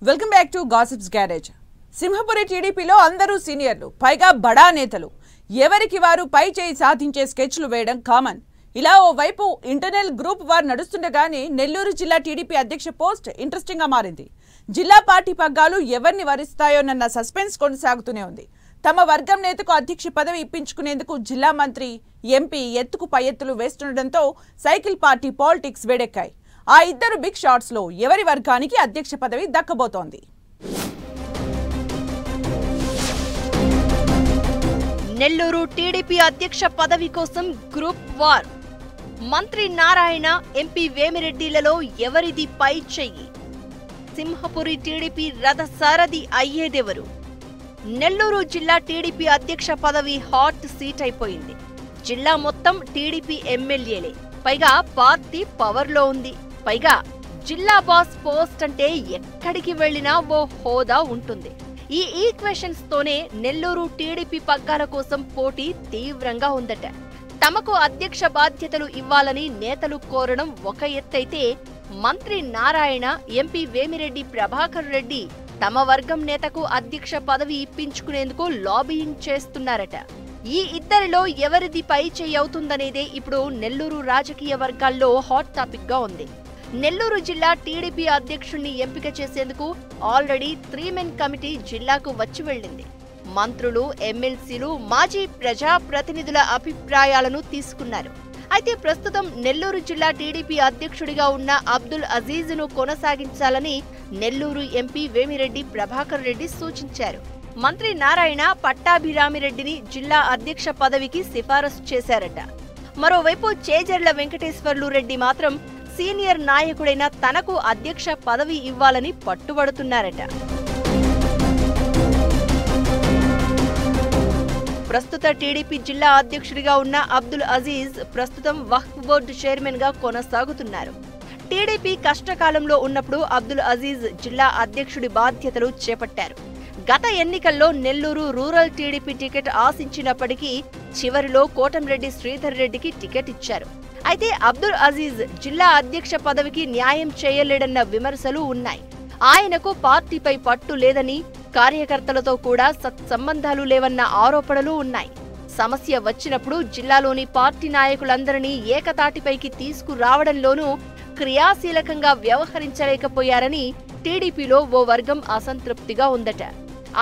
Welcome back to gossips garage. Simhapuri టీడీపీలో అందరూ సీనియర్లు, పైగా బడా నేతలు. ఎవరికి వారు పై చేయి సాధించే స్కెచ్లు వేయడం కామన్. ఇలా ఓవైపు ఇంటర్నల్ గ్రూప్ వార్ నడుస్తుండగానే నెల్లూరు జిల్లా టీడీపీ అధ్యక్ష పోస్ట్ ఇంట్రెస్టింగ్ గా మారింది. జిల్లా పార్టీ పగ్గాలు ఎవరిని వరిస్తాయోనన్న సస్పెన్స్ కొనసాగుతూనే ఉంది. తమ వర్గం నేతకు అధ్యక్ష పదవి ఇప్పించుకునేందుకు జిల్లా మంత్రి, ఎంపీ ఎత్తుకు పై ఎత్తులు వేస్తుండటంతో సైకిల్ పార్టీ పాలిటిక్స్ వేడెక్కాయి. ఆ ఇద్దరు బిగ్ షాట్స్ లో ఎవరి వర్గానికి అధ్యక్ష పదవి దక్కబోతోంది? నెల్లూరు టీడీపీ అధ్యక్ష పదవి కోసం గ్రూప్ వార్. మంత్రి నారాయణ, ఎంపీ వేమిరెడ్డిలలో ఎవరిది పై చెయ్యి? సింహపురి టీడీపీ రథసారథి అయ్యేదెవరు? నెల్లూరు జిల్లా టీడీపీ అధ్యక్ష పదవి హాట్ సీట్ అయిపోయింది. జిల్లా మొత్తం టీడీపీ ఎమ్మెల్యేలే, పైగా పార్టీ పవర్లో ఉంది. పైగా జిల్లా బాస్ పోస్ట్ అంటే ఎక్కడికి వెళ్లినా ఓ హోదా ఉంటుంది. ఈ ఈక్వేషన్స్ తోనే నెల్లూరు టీడీపీ పగ్గాల కోసం పోటీ తీవ్రంగా ఉందట. తమకు అధ్యక్ష బాధ్యతలు ఇవ్వాలని నేతలు కోరడం ఒక ఎత్తైతే, మంత్రి నారాయణ, ఎంపీ వేమిరెడ్డి ప్రభాకర్ రెడ్డి తమ వర్గం నేతకు అధ్యక్ష పదవి ఇప్పించుకునేందుకు లాబియింగ్ చేస్తున్నారట. ఈ ఇద్దరిలో ఎవరిది పై చెయ్యి అవుతుందనేదే ఇప్పుడు నెల్లూరు రాజకీయ వర్గాల్లో హాట్ టాపిక్ గా ఉంది. నెల్లూరు జిల్లా టీడీపీ అధ్యక్షుణ్ణి ఎంపిక చేసేందుకు ఆల్రెడీ 3 మెన్ కమిటీ జిల్లాకు వచ్చి వెళ్లింది. మంత్రులు, ఎమ్మెల్సీలు, మాజీ ప్రజాప్రతినిధుల అభిప్రాయాలను తీసుకున్నారు. అయితే ప్రస్తుతం నెల్లూరు జిల్లా టీడీపీ అధ్యక్షుడిగా ఉన్న అబ్దుల్ అజీజ్ను కొనసాగించాలని నెల్లూరు ఎంపీ వేమిరెడ్డి ప్రభాకర్ రెడ్డి సూచించారు. మంత్రి నారాయణ పట్టాభిరామిరెడ్డిని జిల్లా అధ్యక్ష పదవికి సిఫారసు చేశారట. మరోవైపు చేజర్ల వెంకటేశ్వర్లు రెడ్డి మాత్రం సీనియర్ నాయకుడైన తనకు అధ్యక్ష పదవి ఇవ్వాలని పట్టుబడుతున్నారట. ప్రస్తుత టీడీపీ జిల్లా అధ్యక్షుడిగా ఉన్న అబ్దుల్ అజీజ్ ప్రస్తుతం వక్ఫ్ బోర్డు చైర్మన్ గా కొనసాగుతున్నారు. టీడీపీ కష్టకాలంలో ఉన్నప్పుడు అబ్దుల్ అజీజ్ జిల్లా అధ్యక్షుడి బాధ్యతలు చేపట్టారు. గత ఎన్నికల్లో నెల్లూరు రూరల్ టీడీపీ టికెట్ ఆశించినప్పటికీ చివరిలో కోటంరెడ్డి శ్రీధర్ రెడ్డికి టికెట్ ఇచ్చారు. అయితే అబ్దుల్ అజీజ్ జిల్లా అధ్యక్ష పదవికి న్యాయం చేయలేడన్న విమర్శలు ఉన్నాయి. ఆయనకు పార్టీపై పట్టు లేదని, కార్యకర్తలతో కూడా సత్సంబంధాలు లేవన్న ఆరోపణలు ఉన్నాయి. సమస్య వచ్చినప్పుడు జిల్లాలోని పార్టీ నాయకులందరినీ ఏకతాటిపైకి తీసుకురావడంలోనూ క్రియాశీలకంగా వ్యవహరించలేకపోయారని టీడీపీలో ఓ వర్గం అసంతృప్తిగా ఉందట.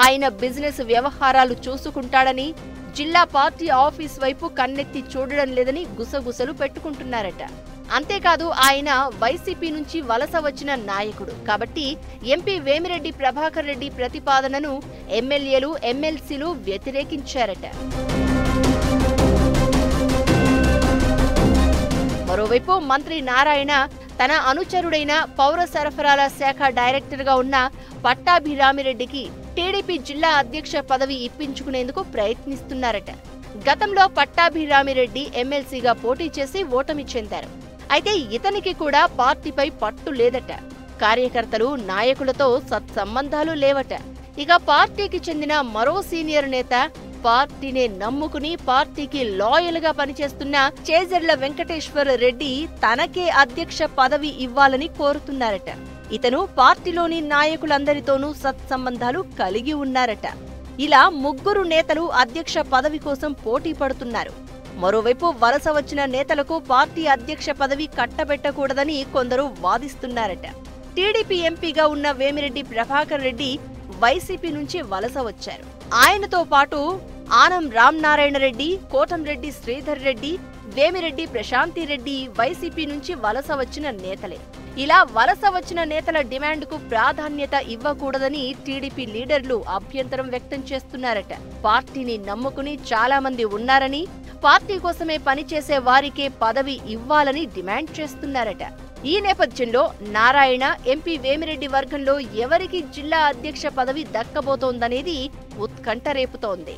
ఆయన బిజినెస్ వ్యవహారాలు చూసుకుంటాడని, జిల్లా పార్టీ ఆఫీస్ వైపు కన్నెత్తి చూడడం లేదని గుసగుసలు పెట్టుకుంటున్నారట. అంతేకాదు, ఆయన వైసీపీ నుంచి వలస వచ్చిన నాయకుడు కాబట్టి ఎంపీ వేమిరెడ్డి ప్రభాకర్ రెడ్డి ప్రతిపాదనను ఎమ్మెల్యేలు, ఎమ్మెల్సీలు వ్యతిరేకించారట. మరోవైపు మంత్రి నారాయణ తన అనుచరుడైన పౌర సరఫరాల శాఖ డైరెక్టర్గా ఉన్న పట్టాభిరామిరెడ్డికి టీడీపీ జిల్లా అధ్యక్ష పదవి ఇప్పించుకునేందుకు ప్రయత్నిస్తున్నారట. గతంలో పట్టాభిరామిరెడ్డి ఎమ్మెల్సీగా పోటీ చేసి ఓటమి చెందారు. అయితే ఇతనికి కూడా పార్టీపై పట్టు లేదట. కార్యకర్తలు, నాయకులతో సత్సంబంధాలు లేవట. ఇక పార్టీకి చెందిన మరో సీనియర్ నేత, పార్టీనే నమ్ముకుని పార్టీకి లాయల్ గా పనిచేస్తున్న చేజర్ల వెంకటేశ్వర రెడ్డి తనకే అధ్యక్ష పదవి ఇవ్వాలని కోరుతున్నారట. ఇతను పార్టీలోని నాయకులందరితోనూ సత్సంబంధాలు కలిగి ఉన్నారట. ఇలా ముగ్గురు నేతలు అధ్యక్ష పదవి కోసం పోటీ పడుతున్నారు. మరోవైపు వలస వచ్చిన నేతలకు పార్టీ అధ్యక్ష పదవి కట్టబెట్టకూడదని కొందరు వాదిస్తున్నారట. టీడీపీ ఎంపీగా ఉన్న వేమిరెడ్డి ప్రభాకర్ రెడ్డి వైసీపీ నుంచి వలస వచ్చారు. ఆయనతో పాటు ఆనం రామనారాయణ రెడ్డి, కోటంరెడ్డి శ్రీధర్ రెడ్డి, వేమిరెడ్డి ప్రశాంతిరెడ్డి వైసీపీ నుంచి వలస వచ్చిన నేతలే. ఇలా వలస వచ్చిన నేతల డిమాండ్కు ప్రాధాన్యత ఇవ్వకూడదని టీడీపీ లీడర్లు అభ్యంతరం వ్యక్తం చేస్తున్నారట. పార్టీని నమ్ముకుని చాలా మంది ఉన్నారని, పార్టీ కోసమే పనిచేసే వారికే పదవి ఇవ్వాలని డిమాండ్ చేస్తున్నారట. ఈ నేపథ్యంలో నారాయణ, ఎంపీ వేమిరెడ్డి వర్గంలో ఎవరికి జిల్లా అధ్యక్ష పదవి దక్కబోతోందనేది ఉత్కంఠ రేపుతోంది.